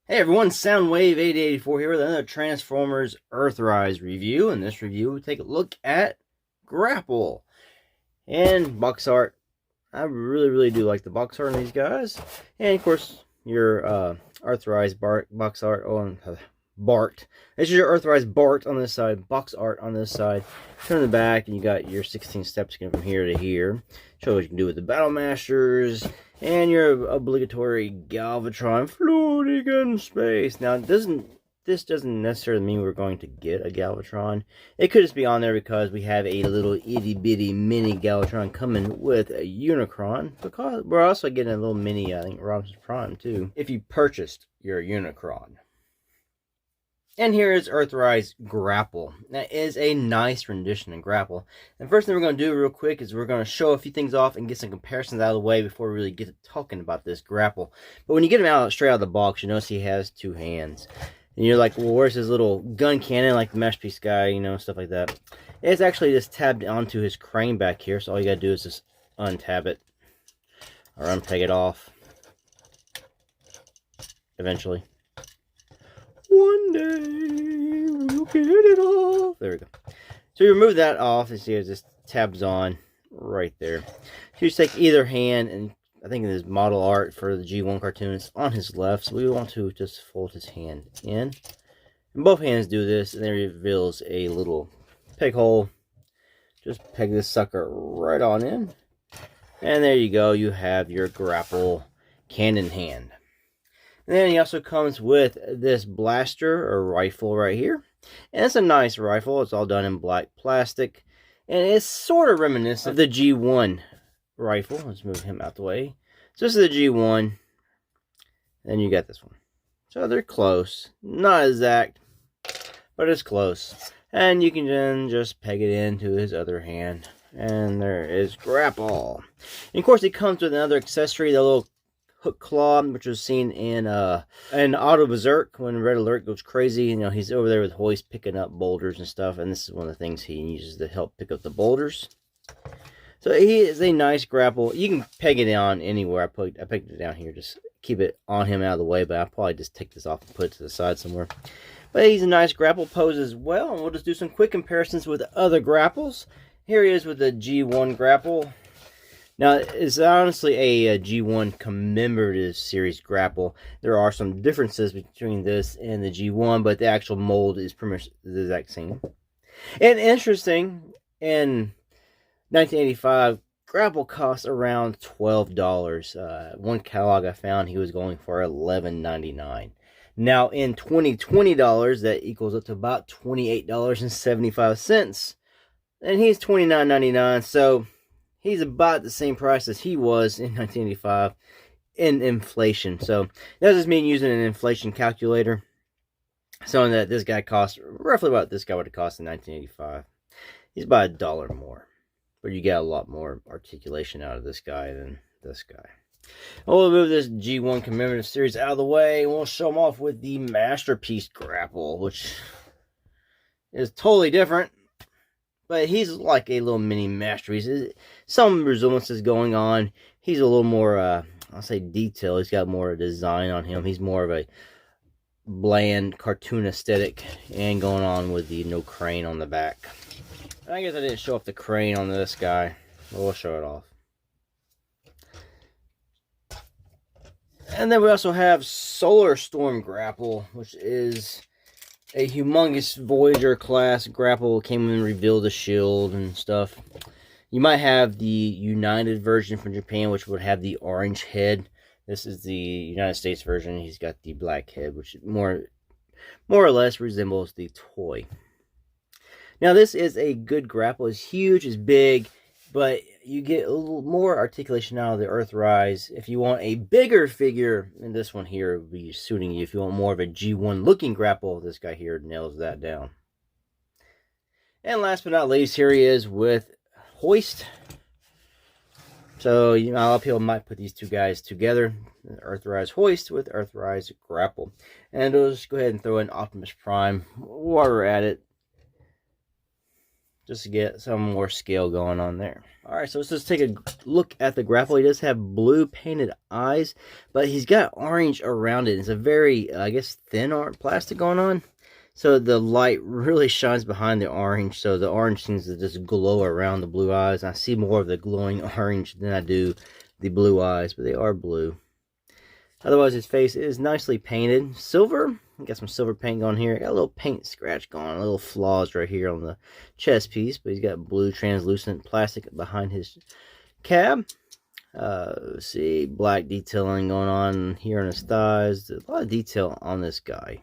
Hey everyone, Soundwave8084 here with another Transformers Earthrise review. In this review, we take a look at Grapple and box art. I really do like the box art on these guys. And of course, your Earthrise box art on Bart. This is your Earthrise Bart on this side, box art on this side. Turn the back, and you got your 16 steps from here to here. Show what you can do with the Battle Masters. And your obligatory Galvatron floating in space. Now, this doesn't necessarily mean we're going to get a Galvatron. It could just be on there because we have a little itty-bitty mini Galvatron coming with a Unicron. Because we're also getting a little mini, I think, Rodimus Prime, too, if you purchased your Unicron. And here is Earthrise Grapple. That is a nice rendition of Grapple. And the first thing we're going to do real quick is we're going to show a few things off and get some comparisons out of the way before we really get to talking about this Grapple. But when you get him out straight out of the box, you notice he has two hands. And you're like, well, where's his little gun cannon, like the Masterpiece guy, you know, stuff like that. It's actually just tabbed onto his crane back here, so all you got to do is just untab it. Or unpeg it off. Eventually. One day we'll get it off. There we go. So you remove that off, and see it just tabs on right there. So you just take either hand, and I think in his model art for the G1 cartoon, it's on his left. So we want to just fold his hand in. And both hands do this, and then it reveals a little peg hole. Just peg this sucker right on in. And there you go. You have your Grapple cannon hand. And then he also comes with this blaster or rifle right here. And it's a nice rifle. It's all done in black plastic. And it's sort of reminiscent of the G1 rifle. Let's move him out the way. So this is the G1. Then you got this one. So they're close. Not exact, but it's close. And you can then just peg it into his other hand. And there is Grapple. And of course, it comes with another accessory, the little hook claw, which was seen in Auto Berserk when Red Alert goes crazy. You know, he's over there with Hoist picking up boulders and stuff, and this is one of the things he uses to help pick up the boulders. So he is a nice Grapple. You can peg it on anywhere. I pegged it down here, just keep it on him out of the way, but I'll probably just take this off and put it to the side somewhere. But he's a nice Grapple pose as well, and we'll just do some quick comparisons with other Grapples. Here he is with the G1 Grapple. Now, it's honestly a G1 commemorative series Grapple. There are some differences between this and the G1, but the actual mold is pretty much the exact same. And interesting, in 1985, Grapple cost around $12. One catalog I found, he was going for $11.99. Now, in 2020 dollars, that equals up to about $28.75. And he's $29.99, so he's about the same price as he was in 1985 in inflation. So that just mean using an inflation calculator. So that this guy costs roughly what this guy would have cost in 1985. He's about $1 more. But you get a lot more articulation out of this guy than this guy. We'll move this G1 commemorative series out of the way, and we'll show him off with the Masterpiece Grapple, which is totally different. But he's like a little mini masterpiece. Some resemblances going on. He's a little more, I'll say detail. He's got more design on him. He's more of a bland cartoon aesthetic. And going on with the no crane on the back. I guess I didn't show off the crane on this guy. But we'll show it off. And then we also have Solar Storm Grapple, which is a humongous Voyager class Grapple. Came and revealed the shield and stuff. You might have the United version from Japan, which would have the orange head. This is the United States version. He's got the black head, which more or less resembles the toy. Now, this is a good Grapple. It's huge, it's big, but you get a little more articulation out of the Earthrise. If you want a bigger figure, and this one here will be suiting you. If you want more of a G1 looking Grapple, this guy here nails that down. And last but not least, here he is with Hoist. So, you know, a lot of people might put these two guys together. Earthrise Hoist with Earthrise Grapple. And we'll just go ahead and throw in Optimus Prime while we're at it. just to get some more scale going on there. Alright, so let's just take a look at the grapple. He does have blue painted eyes, but he's got orange around it. It's a very, I guess, thin plastic going on. So the light really shines behind the orange, so the orange seems to just glow around the blue eyes. I see more of the glowing orange than I do the blue eyes, but they are blue. Otherwise, his face is nicely painted. Silver. Got some silver paint going here. Got a little paint scratch going, little flaws right here on the chest piece, but he's got blue translucent plastic behind his cab. Let's see, black detailing going on here on his thighs. There's a lot of detail on this guy.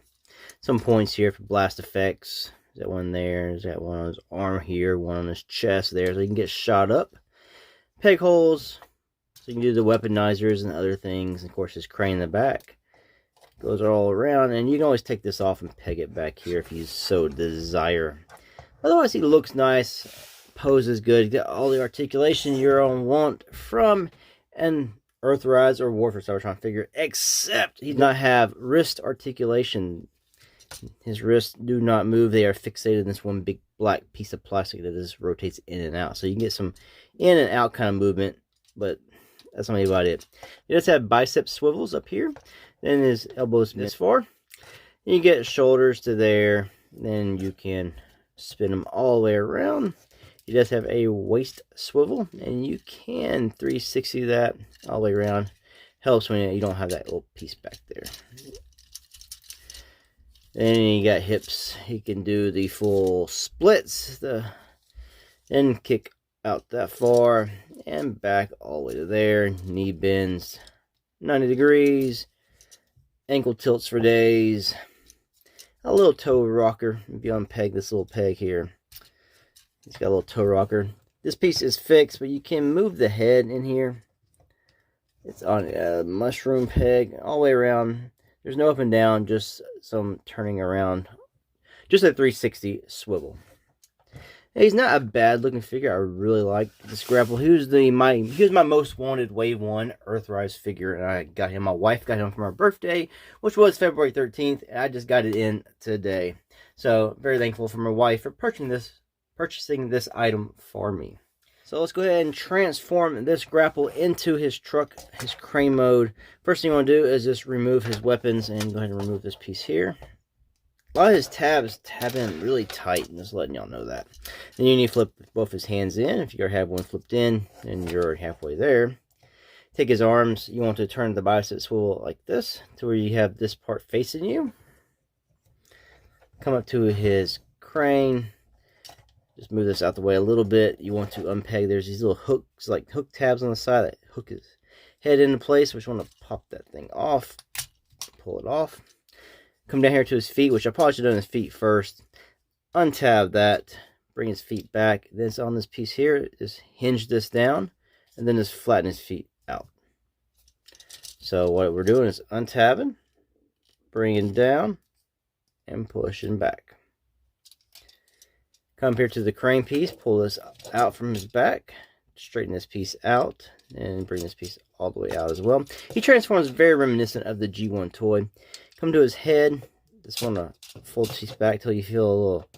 Some points here for blast effects. There's that one there. There's that one on his arm here. One on his chest there, so he can get shot up. Peg holes, so you can do the weaponizers and other things. And of course, his crane in the back goes all around, and you can always take this off and peg it back here if you so desire. Otherwise, he looks nice, poses good, got all the articulation you're on want from an Earthrise or Warfare, so I was trying to figure, except he does not have wrist articulation. His wrists do not move. They are fixated in this one big black piece of plastic that just rotates in and out. So you can get some in and out kind of movement, but that's not about it. He does have bicep swivels up here. Then his elbows this far. You get shoulders to there. Then you can spin them all the way around. He does have a waist swivel, and you can 360 that all the way around. Helps when you don't have that little piece back there. Then you got hips. He can do the full splits. Then kick out that far and back all the way to there. Knee bends 90 degrees. Ankle tilts for days. A little toe rocker. If you unpeg this little peg here, it's got a little toe rocker. This piece is fixed, but you can move the head in here. It's on a mushroom peg all the way around. There's no up and down, just some turning around. Just a 360 swivel. He's not a bad looking figure. I really like this grapple. He was my most wanted Wave 1 Earthrise figure, and I got him. My wife got him for my birthday, which was February 13th, and I just got it in today. So, very thankful for my wife for purchasing this item for me. So let's go ahead and transform this grapple into his truck, his crane mode. First thing you want to do is just remove his weapons, and go ahead and remove this piece here. A lot of his tabs tab in really tight, and just letting y'all know that. Then you need to flip both his hands in. If you already have one flipped in, then you're halfway there. Take his arms. You want to turn the bicep swivel like this, to where you have this part facing you. Come up to his crane. Just move this out the way a little bit. You want to unpeg. There's these little hooks, like hook tabs on the side that hook his head into place. We just want to pop that thing off. Pull it off. Come down here to his feet, which I probably should have done his feet first. Untab that. Bring his feet back. Then it's on this piece here. Just hinge this down. And then just flatten his feet out. So what we're doing is untabbing. Bringing down. And pushing back. Come here to the crane piece. Pull this out from his back. Straighten this piece out. And bring this piece all the way out as well. He transforms very reminiscent of the G1 toy. Come to his head. Just want to fold this piece back till you feel a little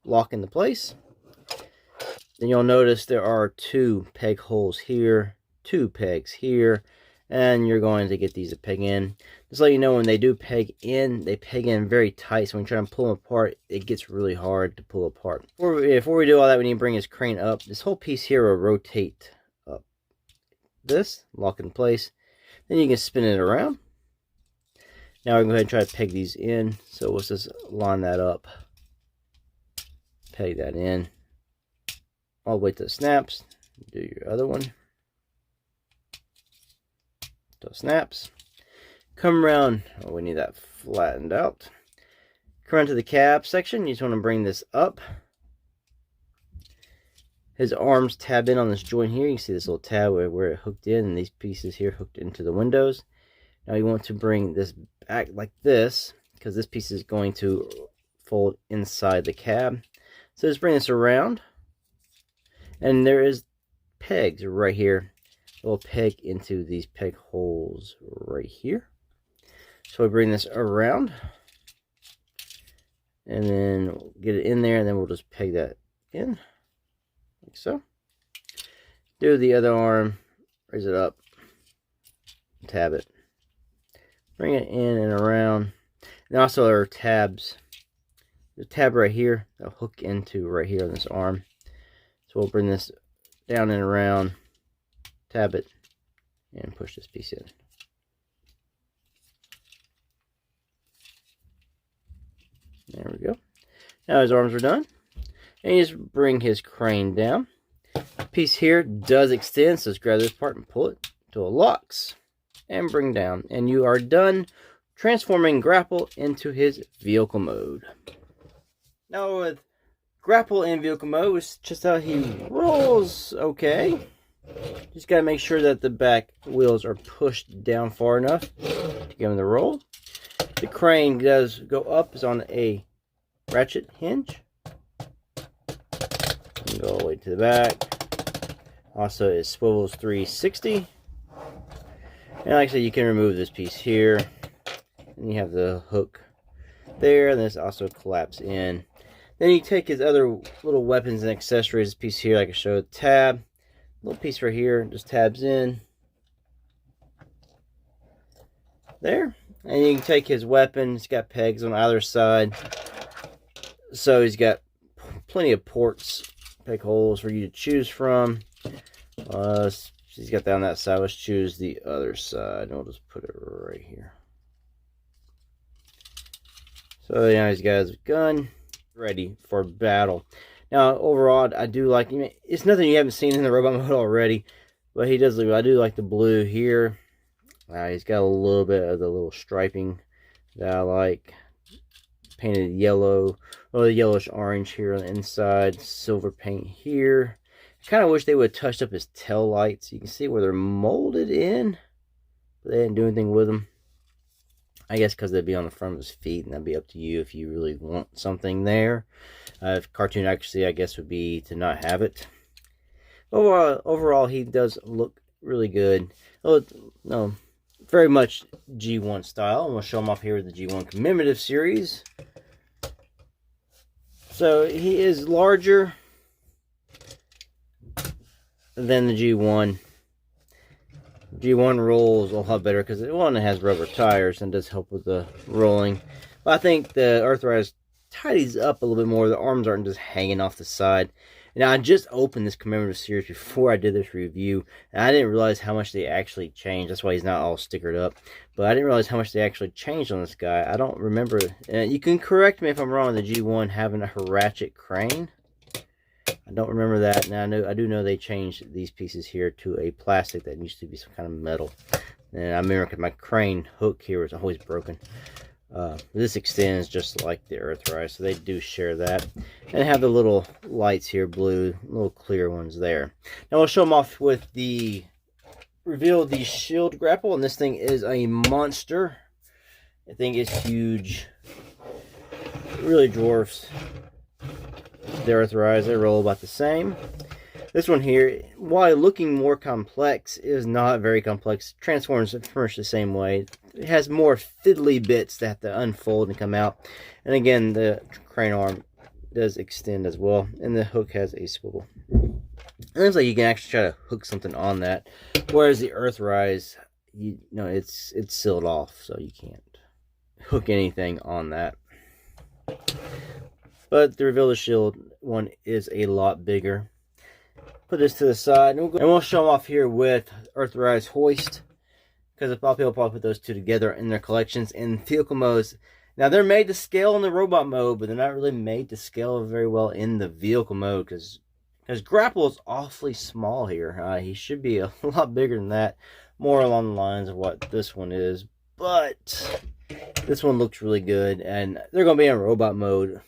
lock into place. Then you'll notice there are 2 peg holes here, 2 pegs here, and you're going to get these to peg in. Just let you know, when they do peg in, they peg in very tight, so when you try to pull them apart, it gets really hard to pull apart. Before we do all that, we need to bring his crane up. This whole piece here will rotate up. This, lock in place. Then you can spin it around. Now we're going to go ahead and try to peg these in. So let's just line that up. Peg that in. All the way to the snaps. Do your other one. To snaps. Come around. Oh, we need that flattened out. Come around to the cab section. You just want to bring this up. His arms tab in on this joint here. You can see this little tab where it hooked in, and these pieces here hooked into the windows. Now you want to bring this back like this, because this piece is going to fold inside the cab. So just bring this around, and there is pegs right here. A little peg into these peg holes right here. So we bring this around, and then we'll get it in there, and then we'll just peg that in. like so. Do the other arm, raise it up, tab it. Bring it in and around. And also there are tabs. There's a tab right here that'll hook into right here on this arm. So we'll bring this down and around, tab it, and push this piece in. There we go. Now his arms are done. And you just bring his crane down. The piece here does extend, so let's grab this part and pull it until it locks. And bring down. And you are done transforming Grapple into his vehicle mode. Now with Grapple in vehicle mode, it's just how he rolls okay. Just got to make sure that the back wheels are pushed down far enough to give him the roll. The crane does go up, is on a ratchet hinge. Go all the way to the back. Also, it swivels 360. And like I said, you can remove this piece here. And you have the hook there. And this also collapses in. Then you take his other little weapons and accessories. This piece here, like I showed, tab. Little piece right here, just tabs in. There. And you can take his weapon. It's got pegs on either side. So he's got plenty of ports, peg holes for you to choose from. He's got that on that side. Let's choose the other side. And we'll just put it right here. So now he's got his gun ready for battle. Now overall, I do like, it's nothing you haven't seen in the robot mode already, but he does look, I do like the blue here. He's got a little bit of the little striping that I like. Painted yellow, or the yellowish orange here on the inside. Silver paint here. I kind of wish they would have touched up his tail lights. You can see where they're molded in, but they didn't do anything with them. I guess because they'd be on the front of his feet, and that'd be up to you if you really want something there. If cartoon accuracy, I guess, would be to not have it. Overall, he does look really good. Oh, no, very much G1 style. I'm going to show him off here with the G1 commemorative series. So he is larger than the G1. G1 rolls a lot better because it has rubber tires and does help with the rolling. But I think the Earthrise tidies up a little bit more. The arms aren't just hanging off the side. Now, I just opened this commemorative series before I did this review, and I didn't realize how much they actually changed. That's why he's not all stickered up. But I didn't realize how much they actually changed on this guy. I don't remember. You can correct me if I'm wrong with the G1 having a ratchet crane. I don't remember that. Now, I do know they changed these pieces here to a plastic that used to be some kind of metal. And I remember my crane hook here was always broken. This extends just like the Earthrise, so they do share that. And have the little lights here, blue, little clear ones there. Now we'll show them off with the reveal the shield grapple, and this thing is a monster. I think it's huge. It really dwarfs the Earthrise. They roll about the same. This one here, while looking more complex, is not very complex. Transforms pretty much the same way. It has more fiddly bits that have to unfold and come out. And again, the crane arm does extend as well. And the hook has a swivel. It looks like you can actually try to hook something on that. Whereas the Earthrise, it's sealed off, so you can't hook anything on that. But the Reveal the Shield one is a lot bigger. Put this to the side, and we'll show them off here with Earthrise Hoist, because a lot of people probably put those two together in their collections in vehicle modes. Now they're made to scale in the robot mode, but they're not really made to scale very well in the vehicle mode, because Grapple is awfully small here. He should be a lot bigger than that, more along the lines of what this one is. But this one looks really good, and they're going to be in robot mode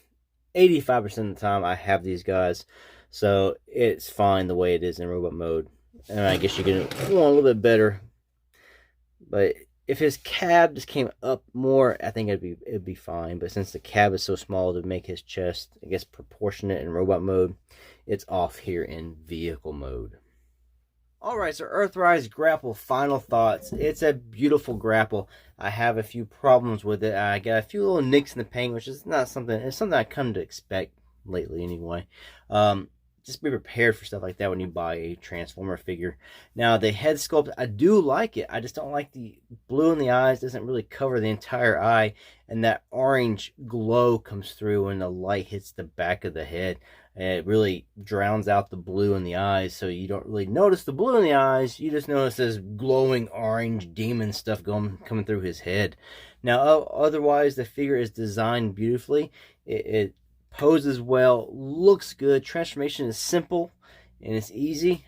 85% of the time. I have these guys. So it's fine the way it is in robot mode. And I guess you can want a little bit better. But if his cab just came up more, I think it'd be fine. But since the cab is so small to make his chest, I guess, proportionate in robot mode, it's off here in vehicle mode. Alright, so Earthrise Grapple, final thoughts. It's a beautiful grapple. I have a few problems with it. I got a few little nicks in the paint, which is not something, it's something I come to expect lately anyway. just be prepared for stuff like that when you buy a Transformer figure. Now, the head sculpt, I do like it. I just don't like the blue in the eyes. It doesn't really cover the entire eye. And that orange glow comes through when the light hits the back of the head. And it really drowns out the blue in the eyes. So you don't really notice the blue in the eyes. You just notice this glowing orange demon stuff coming through his head. Now, otherwise, the figure is designed beautifully. It poses well, looks good. Transformation is simple and it's easy.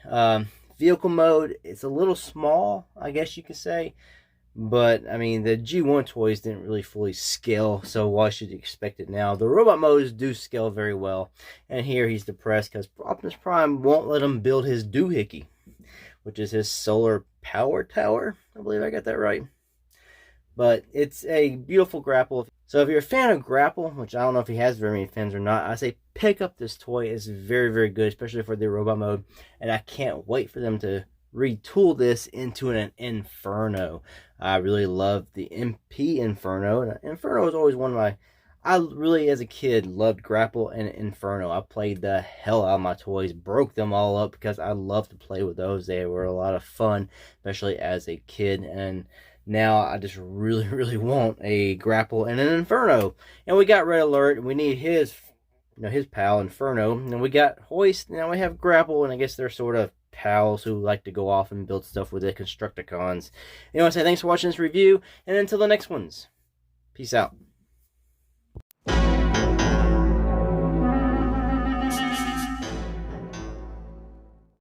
Vehicle mode, it's a little small, I guess you could say, but I mean the G1 toys didn't really fully scale, so why should you expect it now? The robot modes do scale very well, and here he's depressed because Optimus Prime won't let him build his doohickey, which is his solar power tower. I believe I got that right. But it's a beautiful grapple. So if you're a fan of Grapple, which I don't know if he has very many fans or not, I say pick up this toy. It's very, very good, especially for the robot mode. And I can't wait for them to retool this into an Inferno. I really love the MP Inferno. And Inferno is always one of my... I really, as a kid, loved Grapple and Inferno. I played the hell out of my toys, broke them all up because I loved to play with those. They were a lot of fun, especially as a kid. And now I just really, really want a Grapple and an Inferno. And we got Red Alert, and we need his, his pal Inferno. And we got Hoist, now we have Grapple, and I guess they're sort of pals who like to go off and build stuff with the Constructicons. Anyway, I say thanks for watching this review, and until the next ones, peace out.